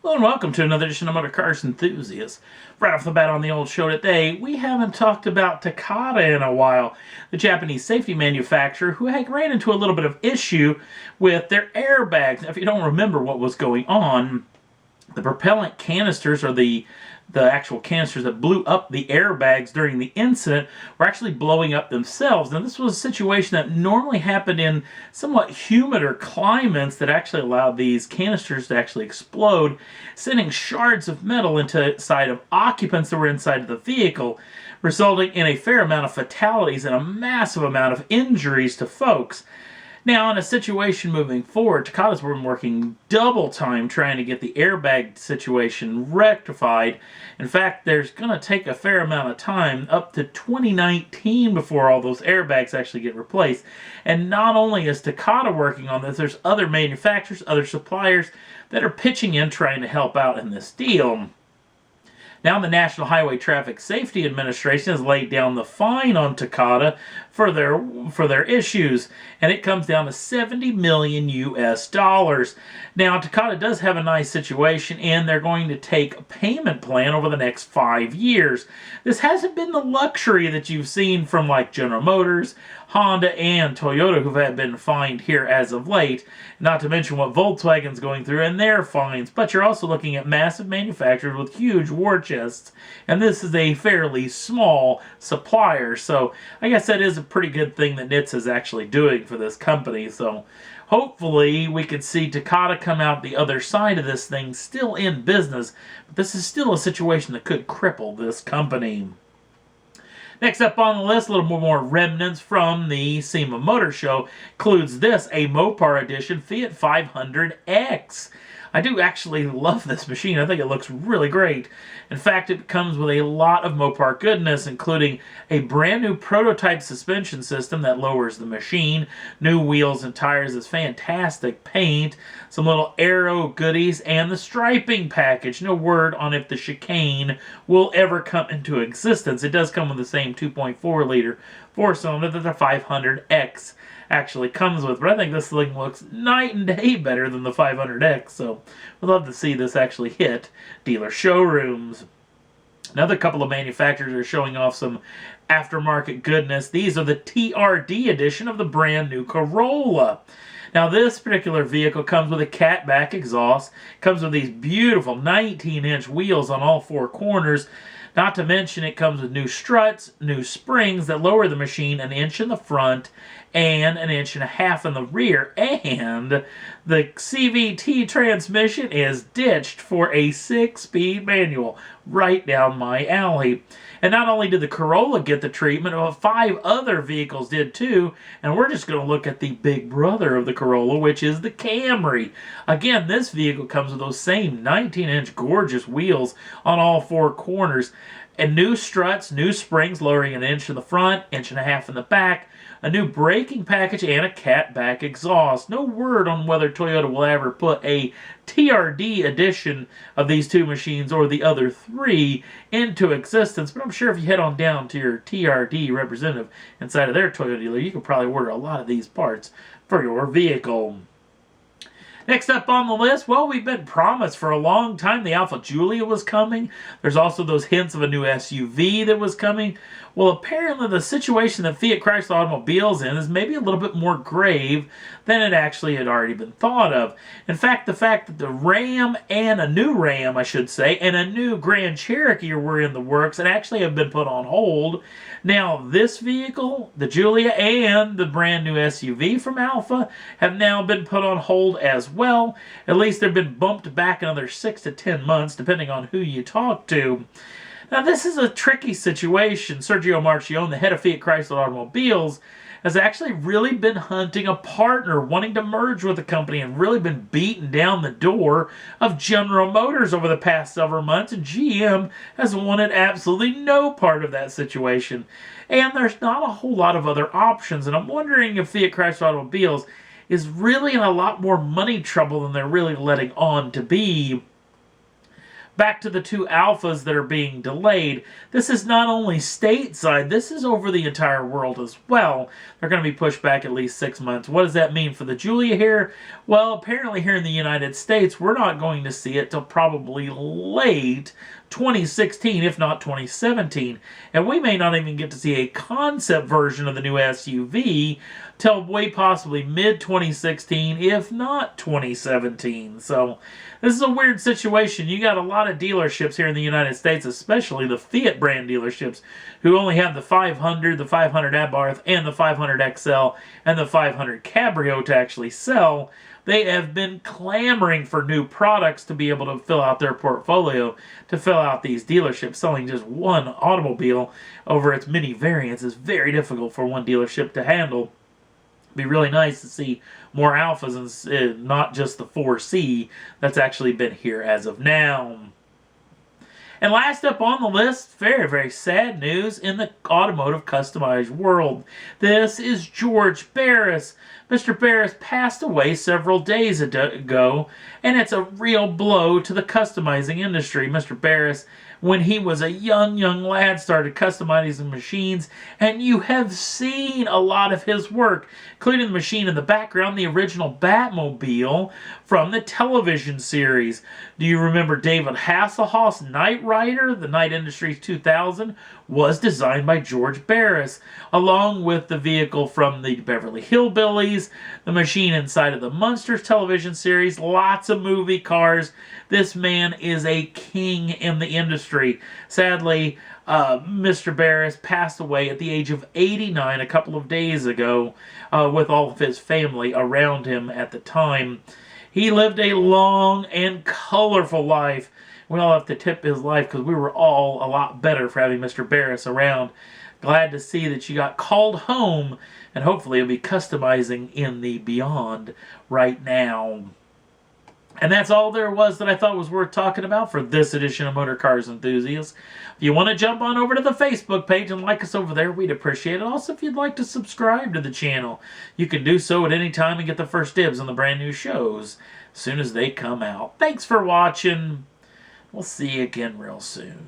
Hello and welcome to another edition of Motor Cars Enthusiasts. Right off the bat on the old show today, we haven't talked about Takata in a while, the Japanese safety manufacturer who ran into a little bit of issue with their airbags. Now, if you don't remember what was going on, the propellant canisters, or the actual canisters that blew up the airbags during the incident, were actually blowing up themselves. Now, this was a situation that normally happened in somewhat humider climates that actually allowed these canisters to actually explode, sending shards of metal inside of occupants that were inside of the vehicle, resulting in a fair amount of fatalities and a massive amount of injuries to folks. Now, in a situation moving forward, Takata's been working double time trying to get the airbag situation rectified. In fact, there's going to take a fair amount of time, up to 2019, before all those airbags actually get replaced. And not only is Takata working on this, there's other manufacturers, other suppliers that are pitching in trying to help out in this deal. Now, the National Highway Traffic Safety Administration has laid down the fine on Takata for their issues, and it comes down to $70 million US. Now, Takata does have a nice situation, and they're going to take a payment plan over the next 5 years. This hasn't been the luxury that you've seen from like General Motors, Honda, and Toyota, who have been fined here as of late, not to mention what Volkswagen's going through and their fines. But you're also looking at massive manufacturers with huge war chests, and this is a fairly small supplier. So I guess that is a pretty good thing that NHTSA is actually doing for this company. So hopefully we could see Takata come out the other side of this thing still in business, but this is still a situation that could cripple this company. Next up on the list, a little more remnants from the SEMA Motor Show, includes this, a Mopar edition Fiat 500X. I do actually love this machine. I think it looks really great. In fact, it comes with a lot of Mopar goodness, including a brand new prototype suspension system that lowers the machine, new wheels and tires, is fantastic paint, some little aero goodies, and the striping package. No word on if the Chicane will ever come into existence. It does come with the same 2.4 liter four-cylinder that the 500X actually comes with, but I think this thing looks night and day better than the 500X, so we'd love to see this actually hit dealer showrooms. Another couple of manufacturers are showing off some aftermarket goodness. These are the TRD edition of the brand new Corolla. Now, this particular vehicle comes with a catback exhaust, comes with these beautiful 19-inch wheels on all four corners. Not to mention, it comes with new struts, new springs that lower the machine an inch in the front and an inch and a half in the rear. And the CVT transmission is ditched for a 6-speed manual, right down my alley. And not only did the Corolla get the treatment, but 5 other vehicles did too. And we're just going to look at the big brother of the Corolla, which is the Camry. Again, this vehicle comes with those same 19-inch gorgeous wheels on all four corners. And new struts, new springs lowering an inch in the front, inch and a half in the back, a new braking package, and a catback exhaust. No word on whether Toyota will ever put a TRD edition of these two machines or the other 3 into existence, but I'm sure if you head on down to your TRD representative inside of their Toyota dealer, you can probably order a lot of these parts for your vehicle. Next up on the list, well, we've been promised for a long time the Alfa Giulia was coming. There's also those hints of a new SUV that was coming. Well, apparently the situation that Fiat Chrysler Automobiles in is maybe a little bit more grave than it actually had already been thought of. In fact, the fact that the Ram, and a new Ram, I should say, and a new Grand Cherokee were in the works and actually have been put on hold. Now, this vehicle, the Giulia, and the brand new SUV from Alfa have now been put on hold as well. At least they've been bumped back another 6 to 10 months, depending on who you talk to. Now, this is a tricky situation. Sergio Marchionne, the head of Fiat Chrysler Automobiles, has actually really been hunting a partner, wanting to merge with the company, and really been beating down the door of General Motors over the past several months, and GM has wanted absolutely no part of that situation. And there's not a whole lot of other options, and I'm wondering if Fiat Chrysler Automobiles is really in a lot more money trouble than they're really letting on to be. Back to the two Alfas that are being delayed. This is not only stateside, this is over the entire world as well. They're going to be pushed back at least 6 months. What does that mean for the Giulia here? Well, apparently here in the United States, we're not going to see it till probably late 2016, if not 2017. And we may not even get to see a concept version of the new SUV till way possibly mid-2016, if not 2017. So this is a weird situation. You got a lot of dealerships here in the United States, especially the Fiat brand dealerships, who only have the 500, the 500 Abarth, and the 500 XL, and the 500 Cabrio to actually sell. They have been clamoring for new products to be able to fill out their portfolio, to fill out these dealerships. Selling just one automobile over its many variants is very difficult for one dealership to handle. It'd be really nice to see more Alphas and not just the 4C that's actually been here as of now. And last up on the list, very, very sad news in the automotive customized world. This is George Barris. Mr. Barris passed away several days ago, and it's a real blow to the customizing industry. Mr. Barris, when he was a young lad, started customizing machines, and you have seen a lot of his work, including the machine in the background, the original Batmobile from the television series. Do you remember David Hasselhoff's Knight Rider? The Knight Industries 2000 was designed by George Barris, along with the vehicle from the Beverly Hillbillies, the machine inside of the Munsters television series, lots of movie cars. This man is a king in the industry. Sadly, Mr. Barris passed away at the age of 89 a couple of days ago, with all of his family around him at the time. He lived a long and colorful life. We all have to tip his life because we were all a lot better for having Mr. Barris around. Glad to see that you got called home, and hopefully you'll be customizing in the beyond right now. And that's all there was that I thought was worth talking about for this edition of Motor Cars Enthusiasts. If you want to jump on over to the Facebook page and like us over there, we'd appreciate it. Also, if you'd like to subscribe to the channel, you can do so at any time and get the first dibs on the brand new shows as soon as they come out. Thanks for watching. We'll see you again real soon.